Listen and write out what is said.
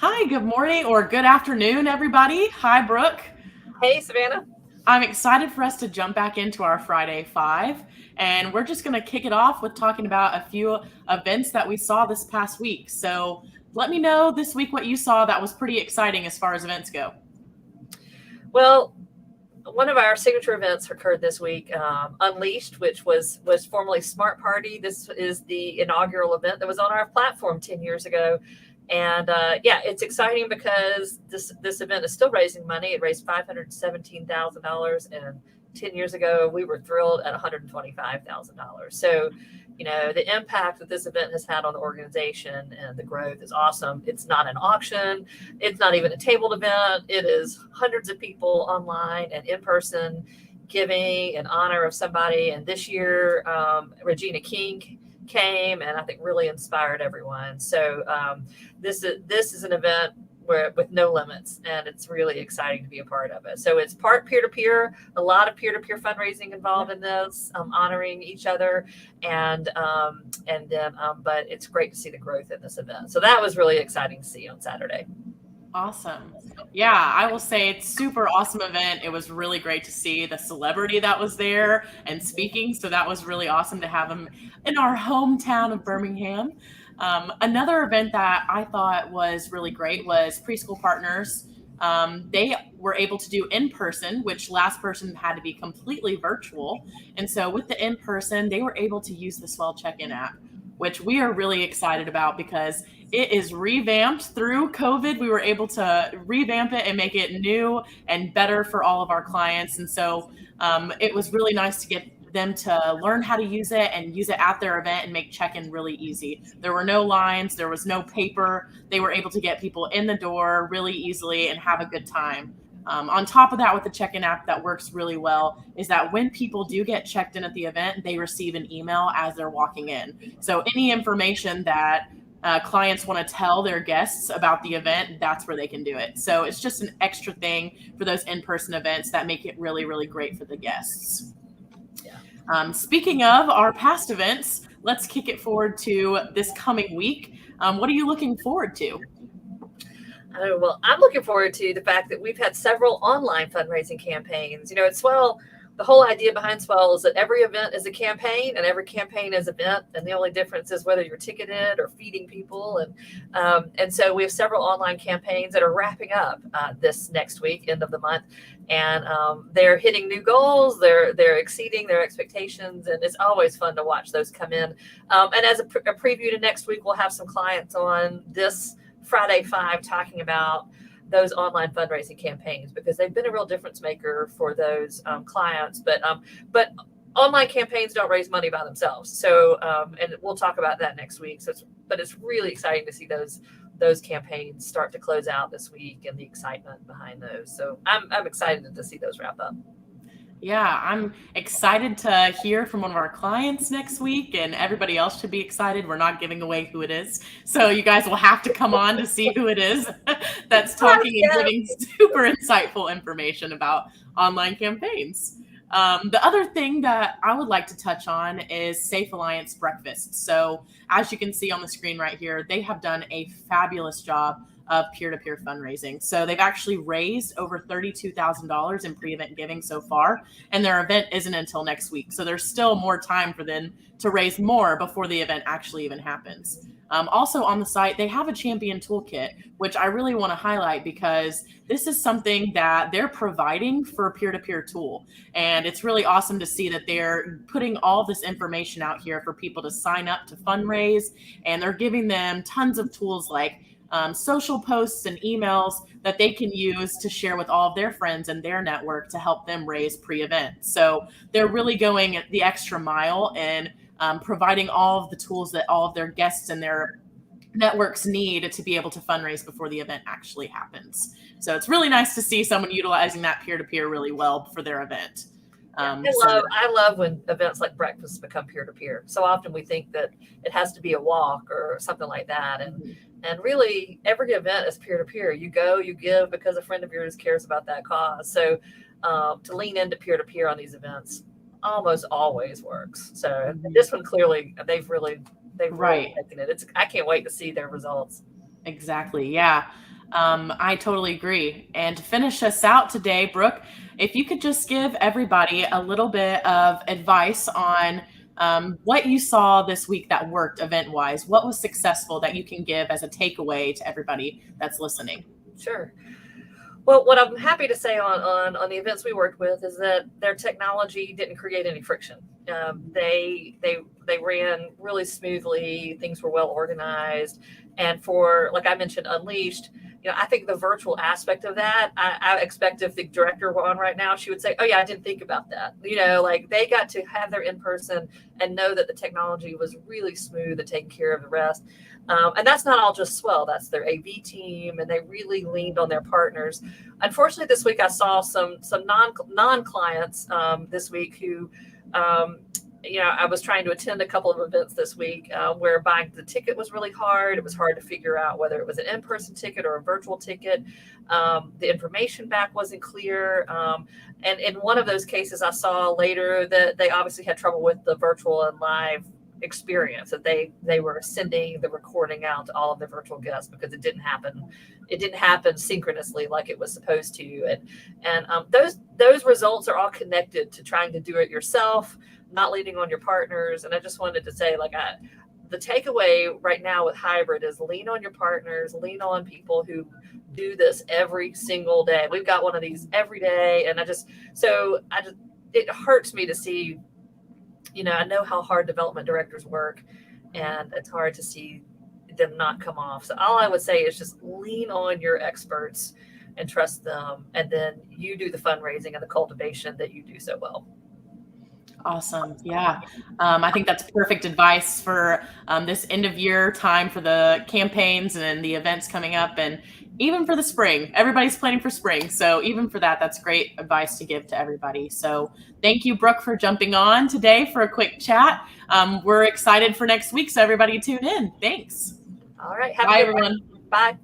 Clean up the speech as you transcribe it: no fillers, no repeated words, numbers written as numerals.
Hi, good morning or good afternoon, everybody. Hi, Brooke. Hey, Savannah. I'm excited for us to jump back into our Friday Five, and we're just going to kick it off with talking about a few events that we saw this past week. So let me know this week what you saw that was pretty exciting as far as events go. Well, one of our signature events occurred this week, Unleashed, which was formerly Smart Party. This is the inaugural event that was on our platform 10 years ago, and yeah, it's exciting because this event is still raising money. It raised $517,000, and 10 years ago we were thrilled at $125,000. So, the impact that this event has had on the organization and the growth is awesome. It's not an auction. It's not even a tabled event. It is hundreds of people online and in person giving in honor of somebody. And this year, Regina King came and I think really inspired everyone. So this is an event where with no limits, and it's really exciting to be a part of it. So it's part peer to peer, a lot of peer to peer fundraising involved in this, honoring each other, but it's great to see the growth in this event. So that was really exciting to see on Saturday. Awesome. Yeah, I will say it's super awesome event. It was really great to see the celebrity that was there and speaking. So that was really awesome to have him in our hometown of Birmingham. Another event that I thought was really great was Preschool Partners. They were able to do in person, which last person had to be completely virtual. And so with the in person, they were able to use the Swell check in app, which we are really excited about because it is revamped through COVID. We were able to revamp it and make it new and better for all of our clients. And so it was really nice to get them to learn how to use it and use it at their event and make check-in really easy. There were no lines, there was no paper. They were able to get people in the door really easily and have a good time. On top of that, with the check-in app that works really well is that when people do get checked in at the event, they receive an email as they're walking in. So any information that clients want to tell their guests about the event, that's where they can do it. So it's just an extra thing for those in-person events that make it really, really great for the guests. Speaking of our past events, let's kick it forward to this coming week. What are you looking forward to? Well, I'm looking forward to the fact that we've had several online fundraising campaigns. At Swell, the whole idea behind Swell is that every event is a campaign and every campaign is an event. And the only difference is whether you're ticketed or feeding people. And so we have several online campaigns that are wrapping up this next week, end of the month. And they're hitting new goals. They're exceeding their expectations. And it's always fun to watch those come in. And as a preview to next week, we'll have some clients on this Friday 5 talking about those online fundraising campaigns because they've been a real difference maker for those clients. But online campaigns don't raise money by themselves. So and we'll talk about that next week. But it's really exciting to see those campaigns start to close out this week and the excitement behind those. So I'm excited to see those wrap up. Yeah, I'm excited to hear from one of our clients next week, and everybody else should be excited. We're not giving away who it is. So you guys will have to come on to see who it is that's talking and giving super insightful information about online campaigns. The other thing that I would like to touch on is Safe Alliance Breakfast. So as you can see on the screen right here, they have done a fabulous job of peer-to-peer fundraising. So they've actually raised over $32,000 in pre-event giving so far, and their event isn't until next week. So there's still more time for them to raise more before the event actually even happens. Also on the site, they have a champion toolkit, which I really want to highlight because this is something that they're providing for a peer-to-peer tool. And it's really awesome to see that they're putting all this information out here for people to sign up to fundraise, and they're giving them tons of tools like social posts and emails that they can use to share with all of their friends and their network to help them raise pre-event. So they're really going the extra mile and providing all of the tools that all of their guests and their networks need to be able to fundraise before the event actually happens. So it's really nice to see someone utilizing that peer-to-peer really well for their event. I love when events like breakfast become peer to peer. So often we think that it has to be a walk or something like that, and really every event is peer to peer. You go, you give because a friend of yours cares about that cause. So to lean into peer to peer on these events almost always works. So this one clearly they've really taken it. I can't wait to see their results. Exactly. Yeah. I totally agree. And to finish us out today, Brooke, if you could just give everybody a little bit of advice on what you saw this week that worked event wise, what was successful that you can give as a takeaway to everybody that's listening. Sure. Well, what I'm happy to say on the events we worked with is that their technology didn't create any friction. They ran really smoothly. Things were well organized, and for, like I mentioned, Unleashed. I think the virtual aspect of that, I expect if the director were on right now, she would say, "Oh yeah, I didn't think about that." Like they got to have their in person and know that the technology was really smooth and taking care of the rest. And that's not all just Swell. That's their AV team, and they really leaned on their partners. Unfortunately, this week I saw some non clients this week who, I was trying to attend a couple of events this week where buying the ticket was really hard. It was hard to figure out whether it was an in-person ticket or a virtual ticket. The information back wasn't clear. And in one of those cases, I saw later that they obviously had trouble with the virtual and live experience, that they were sending the recording out to all of their virtual guests because it didn't happen synchronously like it was supposed to. And those results are all connected to trying to do it yourself, not leaning on your partners. And I just wanted to say, the takeaway right now with hybrid is lean on your partners, lean on people who do this every single day. We've got one of these every day. And it hurts me to see, I know how hard development directors work, and it's hard to see them not come off. So all I would say is just lean on your experts and trust them. And then you do the fundraising and the cultivation that you do so well. Awesome. Yeah. I think that's perfect advice for this end of year time for the campaigns and the events coming up, and even for the spring. Everybody's planning for spring. So even for that, that's great advice to give to everybody. So thank you, Brooke, for jumping on today for a quick chat. We're excited for next week. So everybody tune in. Thanks. All right. Bye, everyone. Bye.